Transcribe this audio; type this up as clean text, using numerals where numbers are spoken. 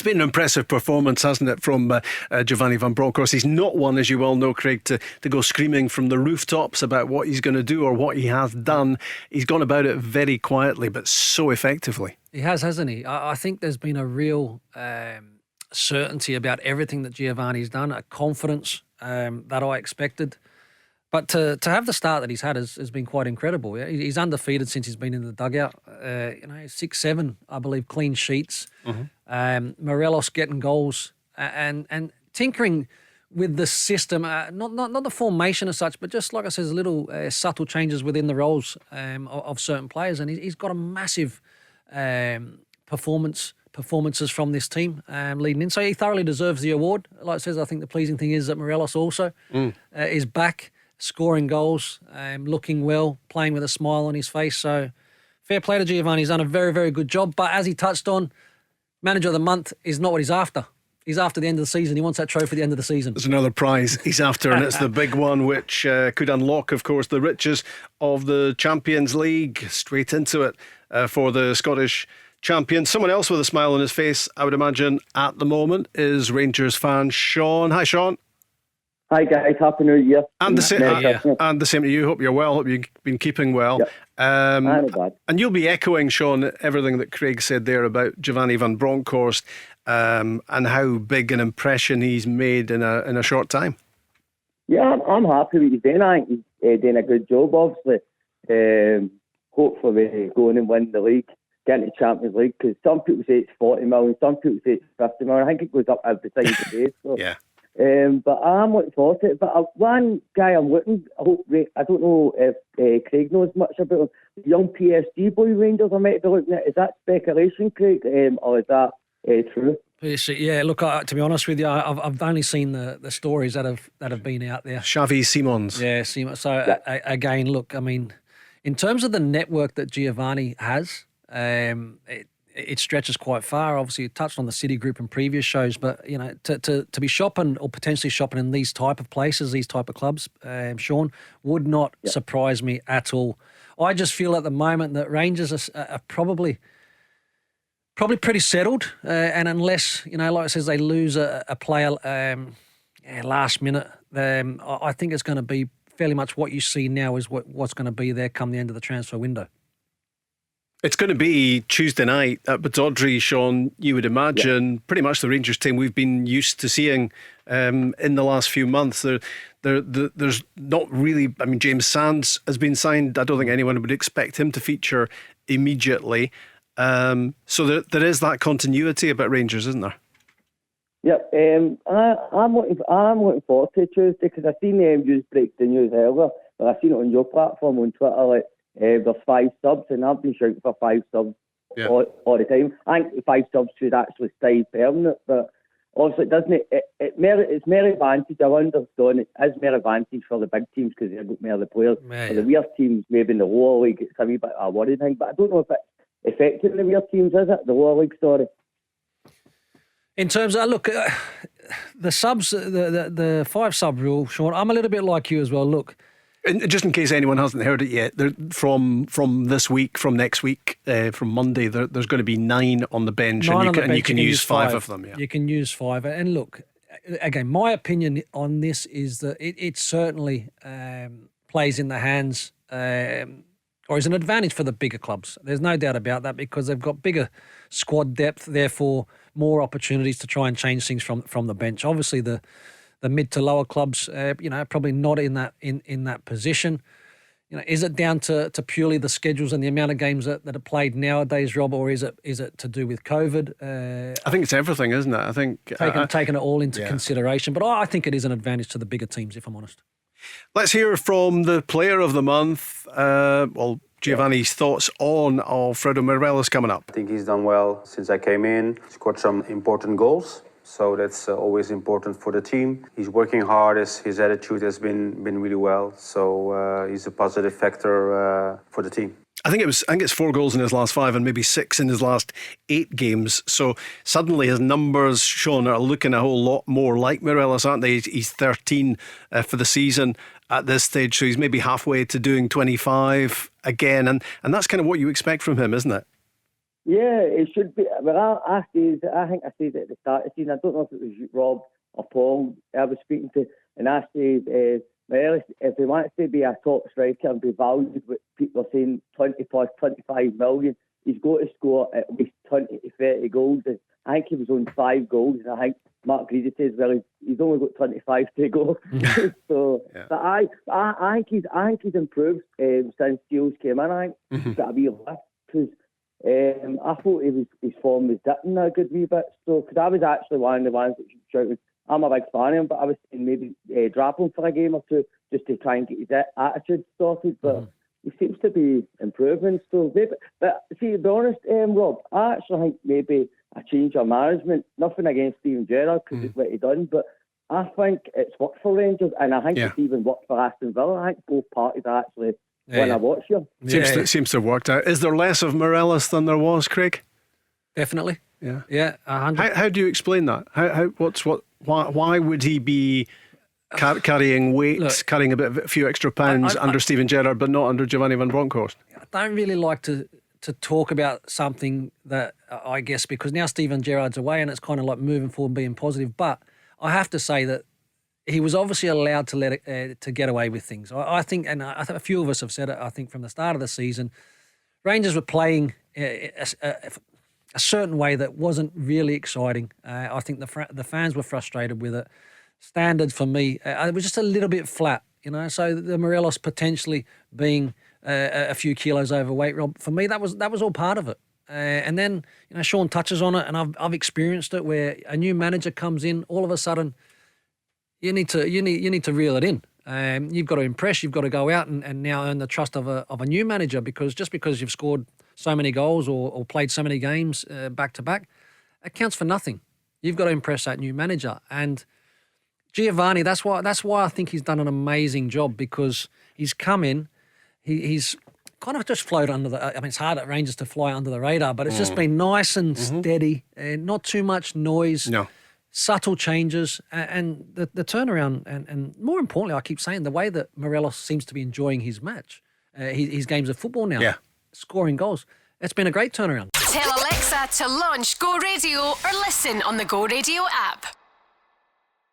been an impressive performance, hasn't it, from Giovanni van Bronckhorst. He's not one, as you all know, Craig, to go screaming from the rooftops about what he's going to do or what he has done. He's gone about it very quietly, but so effectively. He has, hasn't he? I think there's been a real certainty about everything that Giovanni's done, a confidence that I expected. But to have the start that he's had has been quite incredible. He's undefeated since he's been in the dugout. 6-7, I believe, clean sheets. Morelos getting goals and tinkering with the system, not the formation as such, but just like I said, little subtle changes within the roles of certain players. And he's got a massive performances from this team leading in. So he thoroughly deserves the award. Like I says, I think the pleasing thing is that Morelos also is back, scoring goals, looking well, playing with a smile on his face. So fair play to Giovanni. He's done a very, very good job. But as he touched on, Manager of the Month is not what he's after. He's after the end of the season. He wants that trophy at the end of the season. There's another prize he's after, and it's the big one, which could unlock, of course, the riches of the Champions League. Straight into it for the Scottish champions. Someone else with a smile on his face, I would imagine, at the moment, is Rangers fan Sean. Hi, Sean. Hi guys, happy New Year. And the same to you. Hope you're well. Hope you've been keeping well. Yep. Not bad. And you'll be echoing, Sean, everything that Craig said there about Giovanni van Bronckhorst and how big an impression he's made in a short time. Yeah, I'm happy with his doing. I think he's doing a good job, obviously. Hopefully going and win the league, get into the Champions League, because some people say it's 40 million, some people say it's 50 million. I think it goes up every time today. So. Yeah. But I'm looking forward to it. But one guy I'm looking, I don't know if Craig knows much about him. The young PSG boy Rangers I might be looking at. Is that speculation, Craig, or is that true? Yeah, look, to be honest with you, I've only seen the stories that have been out there. Xavi Simons. Yeah, Simons. So again, look, I mean, in terms of the network that Giovanni has, it stretches quite far. Obviously, you touched on the City Group in previous shows, but you know, to be shopping or potentially shopping in these type of places, these type of clubs, Sean, would not surprise me at all. I just feel at the moment that Rangers are probably pretty settled, and unless, you know, like I says, they lose a player last minute, I think it's going to be fairly much what you see now is what's going to be there come the end of the transfer window. It's going to be Tuesday night at Batodry, Sean, you would imagine. Pretty much the Rangers team we've been used to seeing in the last few months. There's not really, I mean, James Sands has been signed. I don't think anyone would expect him to feature immediately. So there is that continuity about Rangers, isn't there? Yep. I'm looking forward to Tuesday, because I've seen you break the news earlier, but I've seen it on your platform on Twitter, like, there's 5 subs, and I've been shouting for 5 subs all the time. I think 5 subs should actually stay permanent, but obviously it's more advantage. I understand it is more advantage for the big teams because they've got more of the players. For the weird teams, maybe in the lower league, it's a wee bit of a worry thing, but I don't know if it's affecting the weird teams, is it? The lower league, sorry. In terms of, look, the subs, the 5 sub rule, Sean, I'm a little bit like you as well. Look, and just in case anyone hasn't heard it yet, from this week, from next week, from Monday, there's going to be 9 on the bench, and you can use 5 of them. Yeah. You can use 5. And look, again, my opinion on this is that it certainly plays in the hands, or is an advantage for the bigger clubs. There's no doubt about that, because they've got bigger squad depth, therefore more opportunities to try and change things from the bench. Obviously, the mid to lower clubs, probably not in that position. You know, is it down to purely the schedules and the amount of games that are played nowadays, Rob, or is it to do with COVID? I think it's everything, isn't it? I think taking it all into consideration, but I think it is an advantage to the bigger teams, if I'm honest. Let's hear from the player of the month. Giovanni's thoughts on Alfredo Morelos coming up. I think he's done well since I came in. Scored some important goals. So that's always important for the team. He's working hard. His attitude has been really well. So he's a positive factor for the team. I think it's 4 goals in his last 5 and maybe 6 in his last 8 games. So suddenly his numbers, Sean, are looking a whole lot more like Morelos, aren't they? He's 13 for the season at this stage. So he's maybe halfway to doing 25 again. And that's kind of what you expect from him, isn't it? Yeah, it should be. Well, I think I said at the start of the season, I don't know if it was Rob or Paul I was speaking to, and I said, well, if he wants to be a top striker and be valued, what people are saying 20 plus 25 million, he's got to score at least 20 to 30 goals. And I think he was on 5 goals, and I think Mark Greedy says, well, he's only got 25 to go. So, yeah. But I think he's improved since Steele's came in. I think he's got a wee lift, because I thought his form was dipping a good wee bit. So, because I was actually one of the ones that shouted, I'm a big fan of him, but I was saying maybe drop him for a game or two just to try and get his attitude sorted. But he seems to be improving still. But see, to be honest, Rob, I actually think maybe a change of management, nothing against Steven Gerrard because it's what he done, but I think it's worked for Rangers, and I think it's even worked for Aston Villa. I think both parties are actually when I watch them. Seems to have worked out. Is there less of Morelos than there was, Craig? Definitely. Yeah. 100%. How do you explain that? Why would he be carrying weight, carrying a few extra pounds under Steven Gerrard, but not under Giovanni van Bronckhorst? I don't really like to talk about something that I guess because now Steven Gerrard's away and it's kind of like moving forward and being positive. But I have to say that he was obviously allowed to let it, to get away with things. I think, and I think a few of us have said it, I think from the start of the season, Rangers were playing a certain way that wasn't really exciting. I think the fans were frustrated with it. Standards for me, it was just a little bit flat, So the Morelos potentially being a few kilos overweight, Rob, for me that was all part of it. And then Sean touches on it, and I've experienced it where a new manager comes in, all of a sudden you need to reel it in. You've got to impress. You've got to go out and now earn the trust of a new manager, because just because you've scored so many goals or played so many games back to back, it counts for nothing. You've got to impress that new manager. And Giovanni, that's why I think he's done an amazing job, because he's come in, he's kind of just floated under the. I mean, it's hard at Rangers to fly under the radar, but it's just been nice and steady, and not too much noise. No. Subtle changes, and the turnaround, and more importantly, I keep saying the way that Morelos seems to be enjoying his match, his games of football now, scoring goals. It's been a great turnaround. Tell Alexa to launch Go Radio or listen on the Go Radio app.